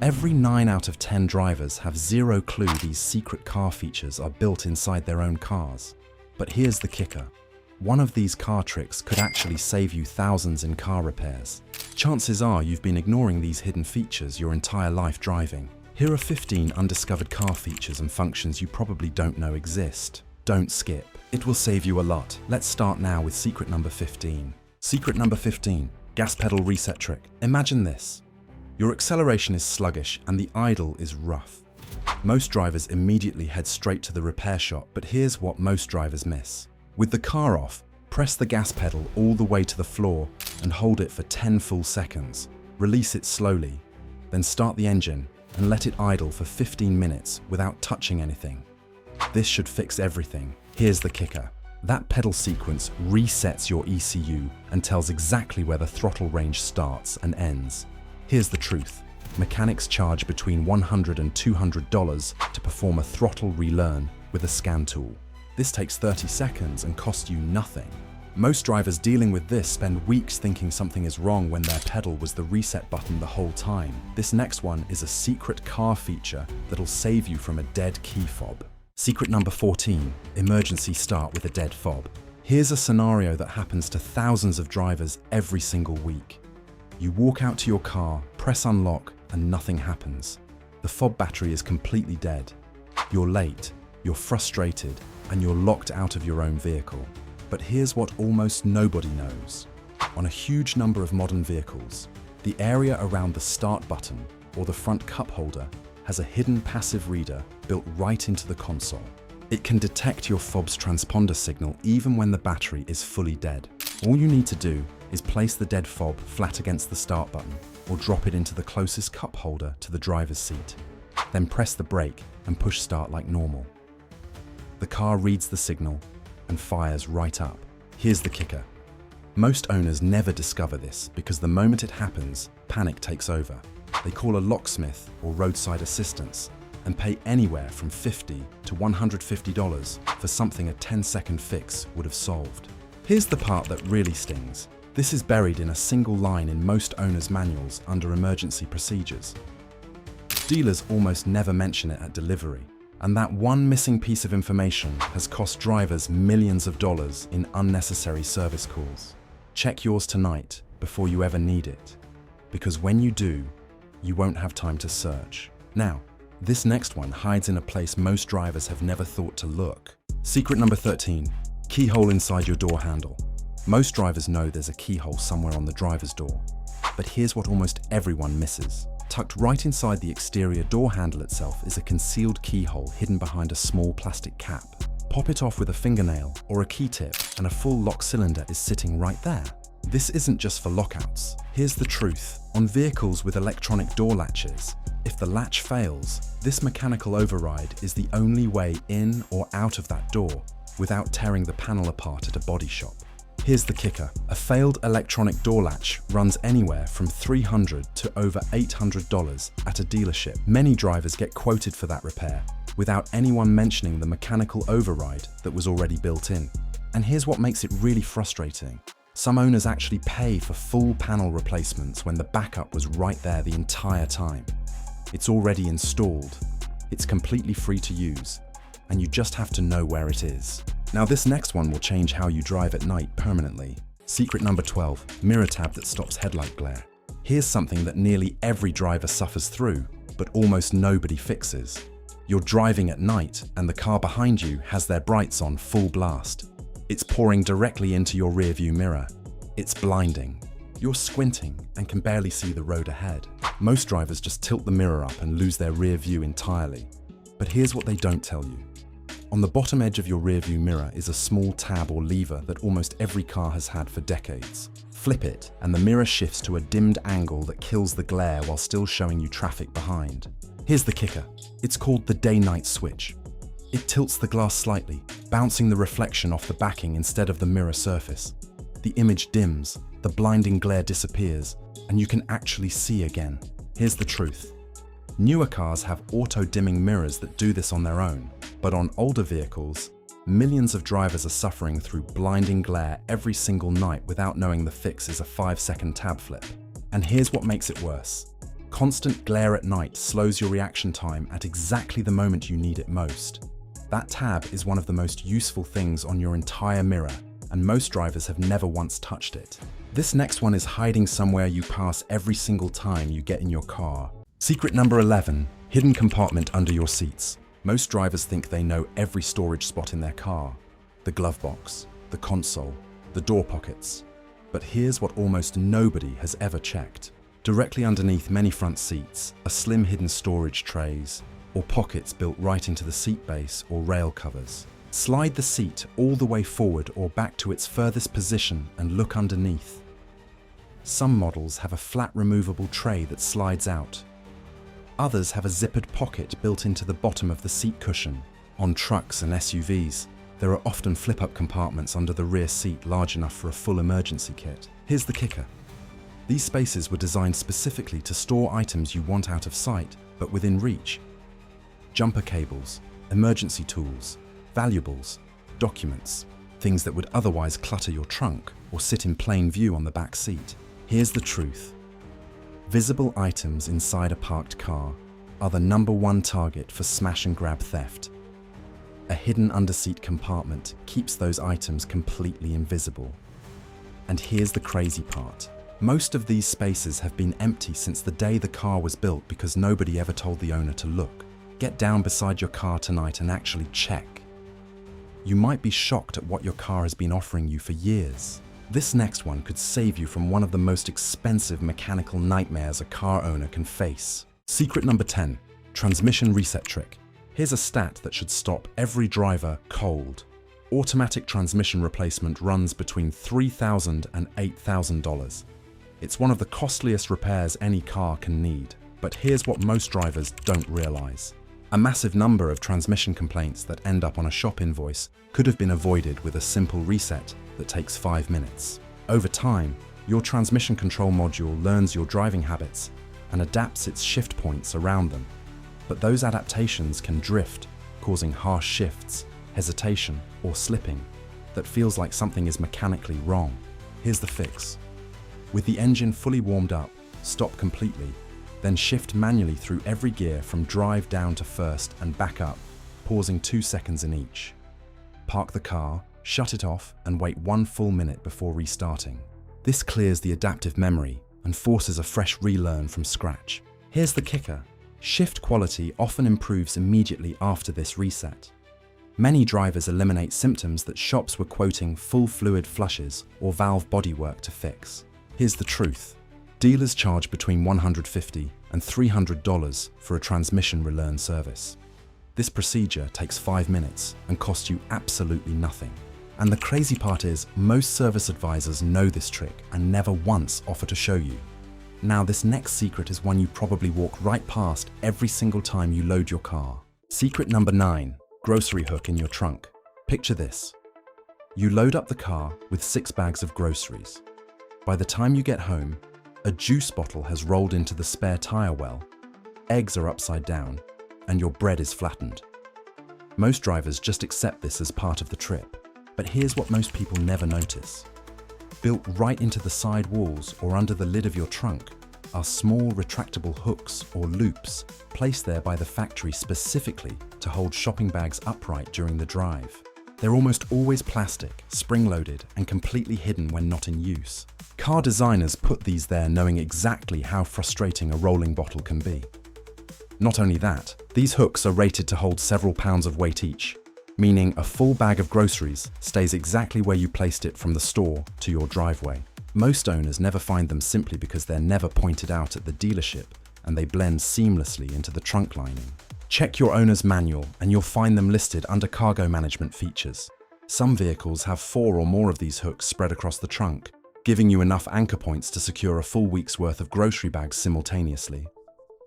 Every 9 out of 10 drivers have zero clue these secret car features are built inside their own cars. But here's the kicker. One of these car tricks could actually save you thousands in car repairs. Chances are you've been ignoring these hidden features your entire life driving. Here are 15 undiscovered car features and functions you probably don't know exist. Don't skip. It will save you a lot. Let's start now with secret number 15. Secret number 15. Gas pedal reset trick. Imagine this. Your acceleration is sluggish and the idle is rough. Most drivers immediately head straight to the repair shop, but here's what most drivers miss. With the car off, press the gas pedal all the way to the floor and hold it for 10 full seconds. Release it slowly, then start the engine and let it idle for 15 minutes without touching anything. This should fix everything. Here's the kicker. That pedal sequence resets your ECU and tells exactly where the throttle range starts and ends. Here's the truth. Mechanics charge between $100 and $200 to perform a throttle relearn with a scan tool. This takes 30 seconds and costs you nothing. Most drivers dealing with this spend weeks thinking something is wrong when their pedal was the reset button the whole time. This next one is a secret car feature that'll save you from a dead key fob. Secret number 14, emergency start with a dead fob. Here's a scenario that happens to thousands of drivers every single week. You walk out to your car, press unlock, and nothing happens. The fob battery is completely dead. You're late, you're frustrated, and you're locked out of your own vehicle. But here's what almost nobody knows. On a huge number of modern vehicles, the area around the start button or the front cup holder has a hidden passive reader built right into the console. It can detect your fob's transponder signal even when the battery is fully dead. All you need to do is place the dead fob flat against the start button or drop it into the closest cup holder to the driver's seat. Then press the brake and push start like normal. The car reads the signal and fires right up. Here's the kicker. Most owners never discover this because the moment it happens, panic takes over. They call a locksmith or roadside assistance and pay anywhere from $50 to $150 for something a 10-second fix would have solved. Here's the part that really stings. This is buried in a single line in most owners' manuals under emergency procedures. Dealers almost never mention it at delivery, and that one missing piece of information has cost drivers millions of dollars in unnecessary service calls. Check yours tonight before you ever need it, because when you do, you won't have time to search. Now, this next one hides in a place most drivers have never thought to look. Secret number 13, keyhole inside your door handle. Most drivers know there's a keyhole somewhere on the driver's door, but here's what almost everyone misses. Tucked right inside the exterior door handle itself is a concealed keyhole hidden behind a small plastic cap. Pop it off with a fingernail or a key tip and a full lock cylinder is sitting right there. This isn't just for lockouts. Here's the truth. On vehicles with electronic door latches, if the latch fails, this mechanical override is the only way in or out of that door without tearing the panel apart at a body shop. Here's the kicker. A failed electronic door latch runs anywhere from $300 to over $800 at a dealership. Many drivers get quoted for that repair without anyone mentioning the mechanical override that was already built in. And here's what makes it really frustrating. Some owners actually pay for full panel replacements when the backup was right there the entire time. It's already installed, it's completely free to use, and you just have to know where it is. Now this next one will change how you drive at night permanently. Secret number 12, mirror tab that stops headlight glare. Here's something that nearly every driver suffers through, but almost nobody fixes. You're driving at night and the car behind you has their brights on full blast. It's pouring directly into your rearview mirror. It's blinding. You're squinting and can barely see the road ahead. Most drivers just tilt the mirror up and lose their rear view entirely. But here's what they don't tell you. On the bottom edge of your rearview mirror is a small tab or lever that almost every car has had for decades. Flip it and the mirror shifts to a dimmed angle that kills the glare while still showing you traffic behind. Here's the kicker. It's called the day-night switch. It tilts the glass slightly, bouncing the reflection off the backing instead of the mirror surface. The image dims, the blinding glare disappears, and you can actually see again. Here's the truth. Newer cars have auto-dimming mirrors that do this on their own, but on older vehicles, millions of drivers are suffering through blinding glare every single night without knowing the fix is a 5-second tab flip. And here's what makes it worse. Constant glare at night slows your reaction time at exactly the moment you need it most. That tab is one of the most useful things on your entire mirror, and most drivers have never once touched it. This next one is hiding somewhere you pass every single time you get in your car. Secret number 11, hidden compartment under your seats. Most drivers think they know every storage spot in their car. The glove box, the console, the door pockets. But here's what almost nobody has ever checked. Directly underneath many front seats are slim hidden storage trays or pockets built right into the seat base or rail covers. Slide the seat all the way forward or back to its furthest position and look underneath. Some models have a flat removable tray that slides out. Others have a zippered pocket built into the bottom of the seat cushion. On trucks and SUVs, there are often flip-up compartments under the rear seat large enough for a full emergency kit. Here's the kicker. These spaces were designed specifically to store items you want out of sight, but within reach. Jumper cables, emergency tools, valuables, documents, things that would otherwise clutter your trunk or sit in plain view on the back seat. Here's the truth. Visible items inside a parked car are the #1 target for smash and grab theft. A hidden underseat compartment keeps those items completely invisible. And here's the crazy part. Most of these spaces have been empty since the day the car was built because nobody ever told the owner to look. Get down beside your car tonight and actually check. You might be shocked at what your car has been offering you for years. This next one could save you from one of the most expensive mechanical nightmares a car owner can face. Secret number 10, transmission reset trick. Here's a stat that should stop every driver cold. Automatic transmission replacement runs between $3,000 and $8,000. It's one of the costliest repairs any car can need. But here's what most drivers don't realize. A massive number of transmission complaints that end up on a shop invoice could have been avoided with a simple reset that takes 5 minutes. Over time, your transmission control module learns your driving habits and adapts its shift points around them. But those adaptations can drift, causing harsh shifts, hesitation, or slipping that feels like something is mechanically wrong. Here's the fix. With the engine fully warmed up, stop completely, then shift manually through every gear from drive down to first and back up, pausing 2 seconds in each. Park the car, shut it off, and wait 1 full minute before restarting. This clears the adaptive memory and forces a fresh relearn from scratch. Here's the kicker. Shift quality often improves immediately after this reset. Many drivers eliminate symptoms that shops were quoting full fluid flushes or valve bodywork to fix. Here's the truth. Dealers charge between $150 and $300 for a transmission relearn service. This procedure takes 5 minutes and costs you absolutely nothing. And the crazy part is, most service advisors know this trick and never once offer to show you. Now, this next secret is one you probably walk right past every single time you load your car. Secret number 9, grocery hook in your trunk. Picture this. You load up the car with 6 bags of groceries. By the time you get home, a juice bottle has rolled into the spare tire well, eggs are upside down, and your bread is flattened. Most drivers just accept this as part of the trip. But here's what most people never notice. Built right into the side walls or under the lid of your trunk are small retractable hooks or loops placed there by the factory specifically to hold shopping bags upright during the drive. They're almost always plastic, spring-loaded, and completely hidden when not in use. Car designers put these there knowing exactly how frustrating a rolling bottle can be. Not only that, these hooks are rated to hold several pounds of weight each, meaning a full bag of groceries stays exactly where you placed it from the store to your driveway. Most owners never find them simply because they're never pointed out at the dealership and they blend seamlessly into the trunk lining. Check your owner's manual and you'll find them listed under cargo management features. Some vehicles have 4 or more of these hooks spread across the trunk, giving you enough anchor points to secure a full week's worth of grocery bags simultaneously.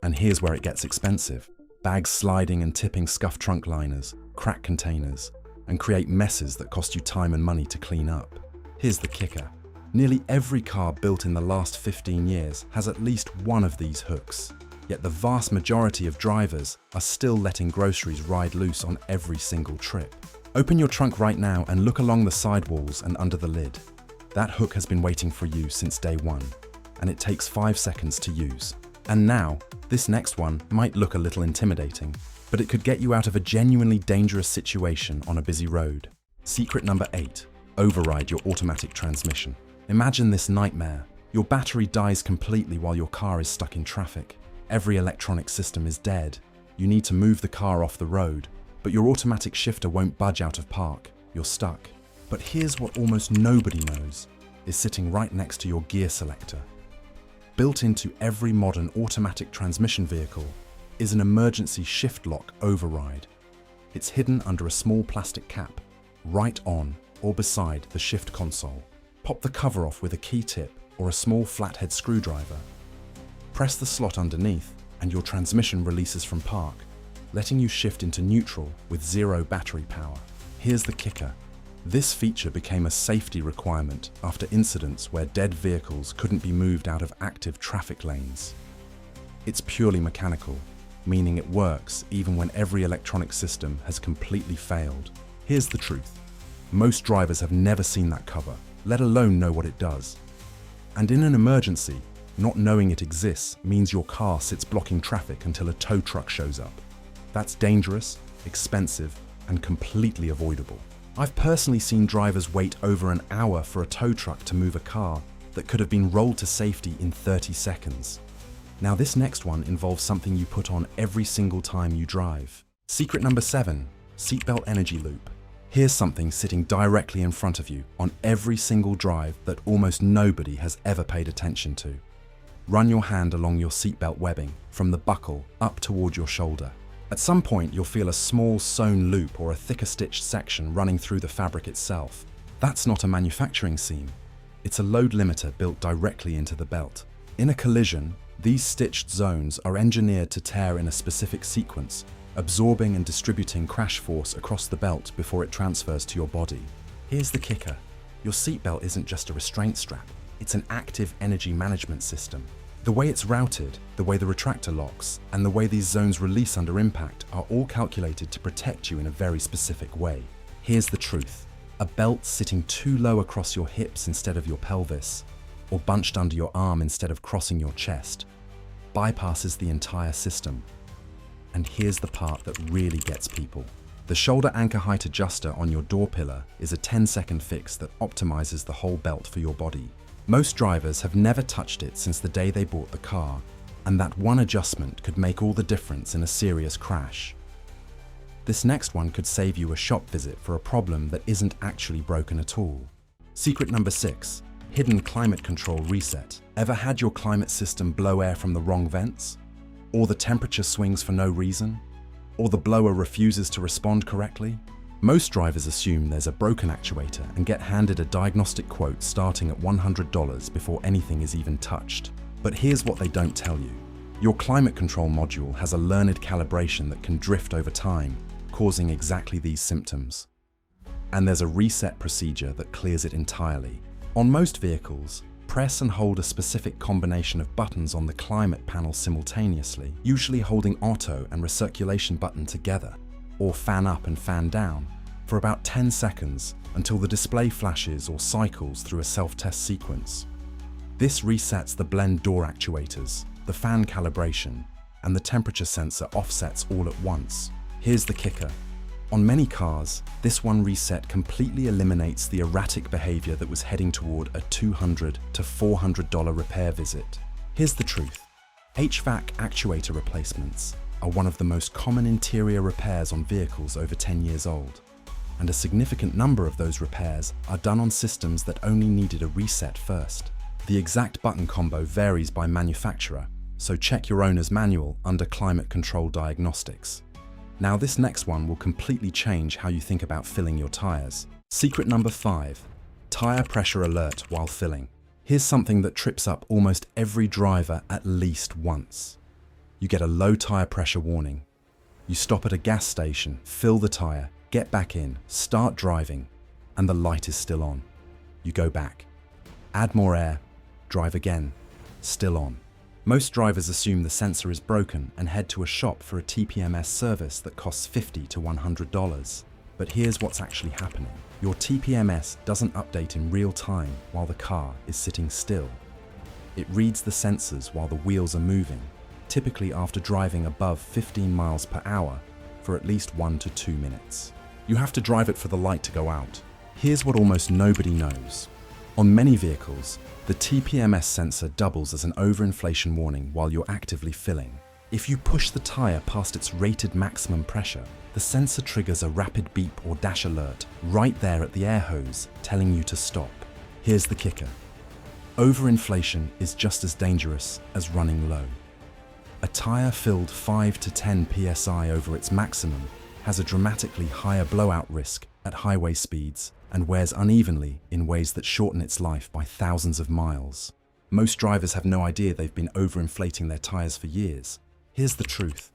And here's where it gets expensive. Bags sliding and tipping scuff trunk liners, crack containers, and create messes that cost you time and money to clean up. Here's the kicker. Nearly every car built in the last 15 years has at least one of these hooks. Yet the vast majority of drivers are still letting groceries ride loose on every single trip. Open your trunk right now and look along the sidewalls and under the lid. That hook has been waiting for you since day one, and it takes 5 seconds to use. And now, this next one might look a little intimidating, but it could get you out of a genuinely dangerous situation on a busy road. Secret number 8. Override your automatic transmission. Imagine this nightmare. Your battery dies completely while your car is stuck in traffic. Every electronic system is dead. You need to move the car off the road, but your automatic shifter won't budge out of park. You're stuck. But here's what almost nobody knows, is sitting right next to your gear selector. Built into every modern automatic transmission vehicle is an emergency shift lock override. It's hidden under a small plastic cap, right on or beside the shift console. Pop the cover off with a key tip or a small flathead screwdriver. Press the slot underneath and your transmission releases from park, letting you shift into neutral with zero battery power. Here's the kicker. This feature became a safety requirement after incidents where dead vehicles couldn't be moved out of active traffic lanes. It's purely mechanical, meaning it works even when every electronic system has completely failed. Here's the truth. Most drivers have never seen that cover, let alone know what it does. And in an emergency, not knowing it exists means your car sits blocking traffic until a tow truck shows up. That's dangerous, expensive, and completely avoidable. I've personally seen drivers wait over an hour for a tow truck to move a car that could have been rolled to safety in 30 seconds. Now this next one involves something you put on every single time you drive. Secret number 7, seatbelt energy loop. Here's something sitting directly in front of you on every single drive that almost nobody has ever paid attention to. Run your hand along your seatbelt webbing from the buckle up toward your shoulder. At some point, you'll feel a small sewn loop or a thicker stitched section running through the fabric itself. That's not a manufacturing seam. It's a load limiter built directly into the belt. In a collision, these stitched zones are engineered to tear in a specific sequence, absorbing and distributing crash force across the belt before it transfers to your body. Here's the kicker. Your seatbelt isn't just a restraint strap. It's an active energy management system. The way it's routed, the way the retractor locks, and the way these zones release under impact are all calculated to protect you in a very specific way. Here's the truth. A belt sitting too low across your hips instead of your pelvis, or bunched under your arm instead of crossing your chest, bypasses the entire system. And here's the part that really gets people. The shoulder anchor height adjuster on your door pillar is a 10-second fix that optimizes the whole belt for your body. Most drivers have never touched it since the day they bought the car, and that one adjustment could make all the difference in a serious crash. This next one could save you a shop visit for a problem that isn't actually broken at all. Secret number 6, hidden climate control reset. Ever had your climate system blow air from the wrong vents? Or the temperature swings for no reason? Or the blower refuses to respond correctly? Most drivers assume there's a broken actuator and get handed a diagnostic quote starting at $100 before anything is even touched. But here's what they don't tell you. Your climate control module has a learned calibration that can drift over time, causing exactly these symptoms. And there's a reset procedure that clears it entirely. On most vehicles, press and hold a specific combination of buttons on the climate panel simultaneously, usually holding auto and recirculation button together, or fan up and fan down, for about 10 seconds until the display flashes or cycles through a self-test sequence. This resets the blend door actuators, the fan calibration, and the temperature sensor offsets all at once. Here's the kicker. On many cars, this one reset completely eliminates the erratic behavior that was heading toward a $200 to $400 repair visit. Here's the truth. HVAC actuator replacements are one of the most common interior repairs on vehicles over 10 years old, and a significant number of those repairs are done on systems that only needed a reset first. The exact button combo varies by manufacturer, so check your owner's manual under Climate Control Diagnostics. Now this next one will completely change how you think about filling your tires. Secret number 5, tire pressure alert while filling. Here's something that trips up almost every driver at least once. You get a low tire pressure warning. You stop at a gas station, fill the tire, get back in, start driving, and the light is still on. You go back, add more air, drive again, still on. Most drivers assume the sensor is broken and head to a shop for a TPMS service that costs $50 to $100. But here's what's actually happening. Your TPMS doesn't update in real time while the car is sitting still. It reads the sensors while the wheels are moving typically after driving above 15 miles per hour for at least 1 to 2 minutes. You have to drive it for the light to go out. Here's what almost nobody knows. On many vehicles, the TPMS sensor doubles as an overinflation warning while you're actively filling. If you push the tire past its rated maximum pressure, the sensor triggers a rapid beep or dash alert right there at the air hose, telling you to stop. Here's the kicker. Overinflation is just as dangerous as running low. A tire filled 5 to 10 psi over its maximum has a dramatically higher blowout risk at highway speeds and wears unevenly in ways that shorten its life by thousands of miles. Most drivers have no idea they've been overinflating their tires for years. Here's the truth.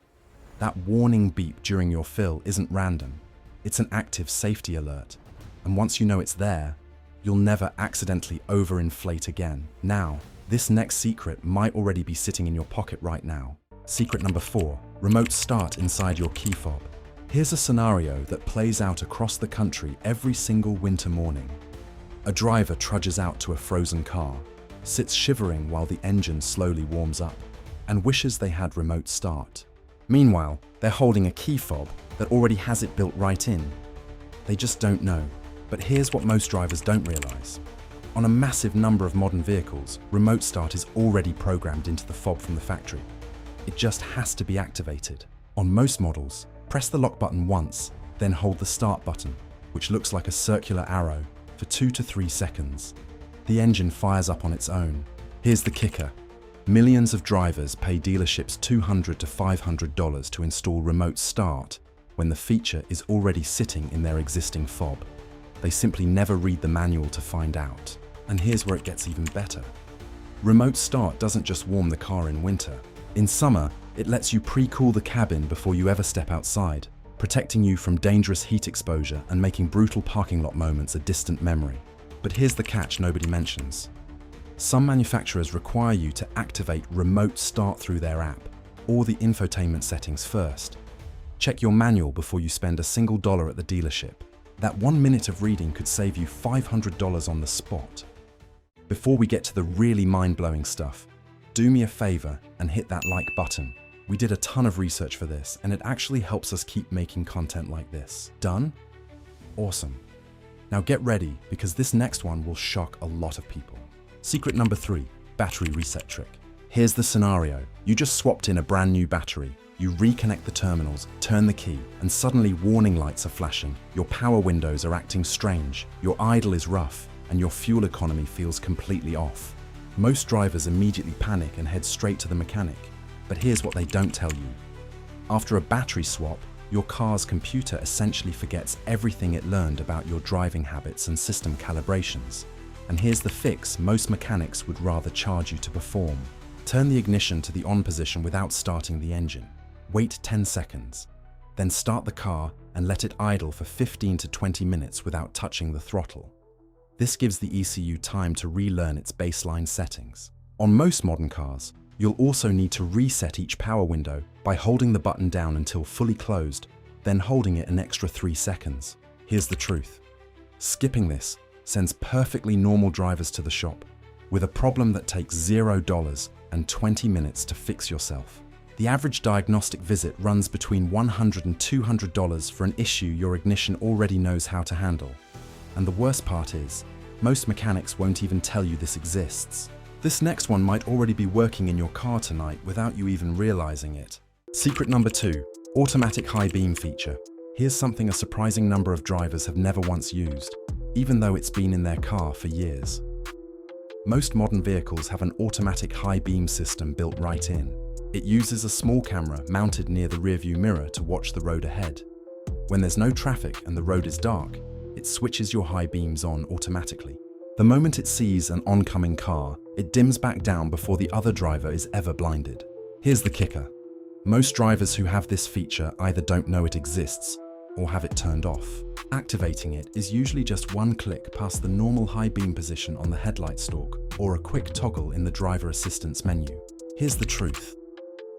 That warning beep during your fill isn't random. It's an active safety alert. And once you know it's there, you'll never accidentally overinflate again. Now, this next secret might already be sitting in your pocket right now. Secret number 4, remote start inside your key fob. Here's a scenario that plays out across the country every single winter morning. A driver trudges out to a frozen car, sits shivering while the engine slowly warms up, and wishes they had remote start. Meanwhile, they're holding a key fob that already has it built right in. They just don't know. But here's what most drivers don't realize. On a massive number of modern vehicles, remote start is already programmed into the fob from the factory. It just has to be activated. On most models, press the lock button once, then hold the start button, which looks like a circular arrow, for 2 to 3 seconds. The engine fires up on its own. Here's the kicker. Millions of drivers pay dealerships $200 to $500 to install remote start when the feature is already sitting in their existing fob. They simply never read the manual to find out. And here's where it gets even better. Remote start doesn't just warm the car in winter. In summer, it lets you pre-cool the cabin before you ever step outside, protecting you from dangerous heat exposure and making brutal parking lot moments a distant memory. But here's the catch nobody mentions. Some manufacturers require you to activate remote start through their app or the infotainment settings first. Check your manual before you spend a single dollar at the dealership. That 1 minute of reading could save you $500 on the spot. Before we get to the really mind-blowing stuff, do me a favor and hit that like button. We did a ton of research for this, and it actually helps us keep making content like this. Done? Awesome. Now get ready, because this next one will shock a lot of people. Secret number 3, battery reset trick. Here's the scenario. You just swapped in a brand new battery. You reconnect the terminals, turn the key, and suddenly warning lights are flashing. Your power windows are acting strange, your idle is rough, and your fuel economy feels completely off. Most drivers immediately panic and head straight to the mechanic. But here's what they don't tell you. After a battery swap, your car's computer essentially forgets everything it learned about your driving habits and system calibrations. And here's the fix most mechanics would rather charge you to perform. Turn the ignition to the on position without starting the engine. Wait 10 seconds. Then start the car and let it idle for 15 to 20 minutes without touching the throttle. This gives the ECU time to relearn its baseline settings. On most modern cars, you'll also need to reset each power window by holding the button down until fully closed, then holding it an extra 3 seconds. Here's the truth. Skipping this sends perfectly normal drivers to the shop with a problem that takes $0 and 20 minutes to fix yourself. The average diagnostic visit runs between $100 and $200 for an issue your ignition already knows how to handle. And the worst part is, most mechanics won't even tell you this exists. This next one might already be working in your car tonight without you even realizing it. Secret number 2, automatic high beam feature. Here's something a surprising number of drivers have never once used, even though it's been in their car for years. Most modern vehicles have an automatic high beam system built right in. It uses a small camera mounted near the rearview mirror to watch the road ahead. When there's no traffic and the road is dark, it switches your high beams on automatically. The moment it sees an oncoming car, it dims back down before the other driver is ever blinded. Here's the kicker. Most drivers who have this feature either don't know it exists or have it turned off. Activating it is usually just one click past the normal high beam position on the headlight stalk or a quick toggle in the driver assistance menu. Here's the truth.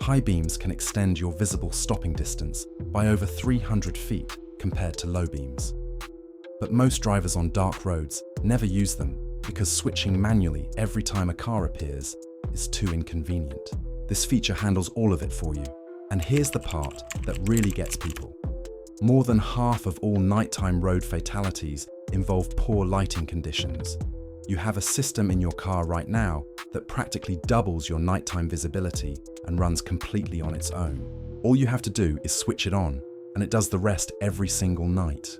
High beams can extend your visible stopping distance by over 300 feet compared to low beams. But most drivers on dark roads never use them because switching manually every time a car appears is too inconvenient. This feature handles all of it for you. And here's the part that really gets people. More than half of all nighttime road fatalities involve poor lighting conditions. You have a system in your car right now that practically doubles your nighttime visibility and runs completely on its own. All you have to do is switch it on, and it does the rest every single night.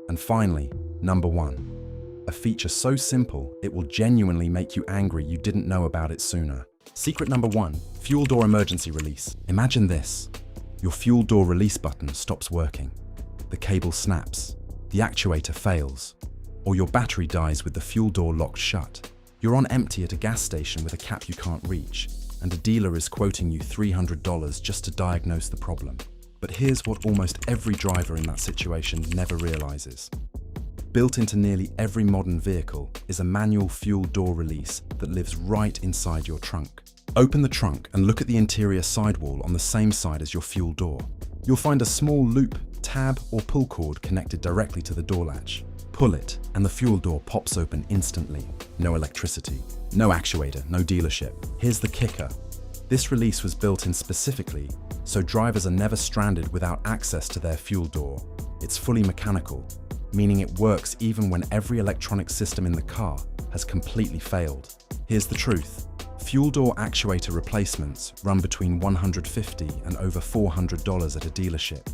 And finally, number 1. A feature so simple, it will genuinely make you angry you didn't know about it sooner. Secret number 1, fuel door emergency release. Imagine this. Your fuel door release button stops working. The cable snaps, the actuator fails, or your battery dies with the fuel door locked shut. You're on empty at a gas station with a cap you can't reach, and a dealer is quoting you $300 just to diagnose the problem. But here's what almost every driver in that situation never realizes. Built into nearly every modern vehicle is a manual fuel door release that lives right inside your trunk. Open the trunk and look at the interior sidewall on the same side as your fuel door. You'll find a small loop, tab, or pull cord connected directly to the door latch. Pull it, and the fuel door pops open instantly. No electricity, no actuator, no dealership. Here's the kicker. This release was built in specifically so drivers are never stranded without access to their fuel door. It's fully mechanical, meaning it works even when every electronic system in the car has completely failed. Here's the truth. Fuel door actuator replacements run between $150 and over $400 at a dealership.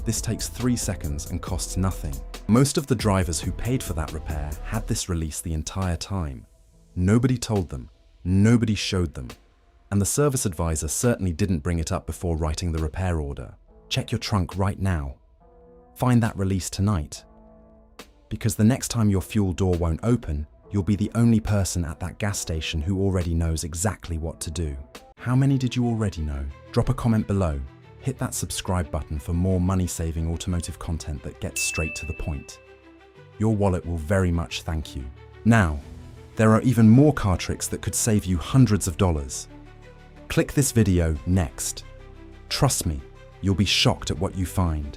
This takes 3 seconds and costs nothing. Most of the drivers who paid for that repair had this release the entire time. Nobody told them, nobody showed them, and the service advisor certainly didn't bring it up before writing the repair order. Check your trunk right now. Find that release tonight. Because the next time your fuel door won't open, you'll be the only person at that gas station who already knows exactly what to do. How many did you already know? Drop a comment below. Hit that subscribe button for more money-saving automotive content that gets straight to the point. Your wallet will very much thank you. Now, there are even more car tricks that could save you hundreds of dollars. Click this video next. Trust me, you'll be shocked at what you find.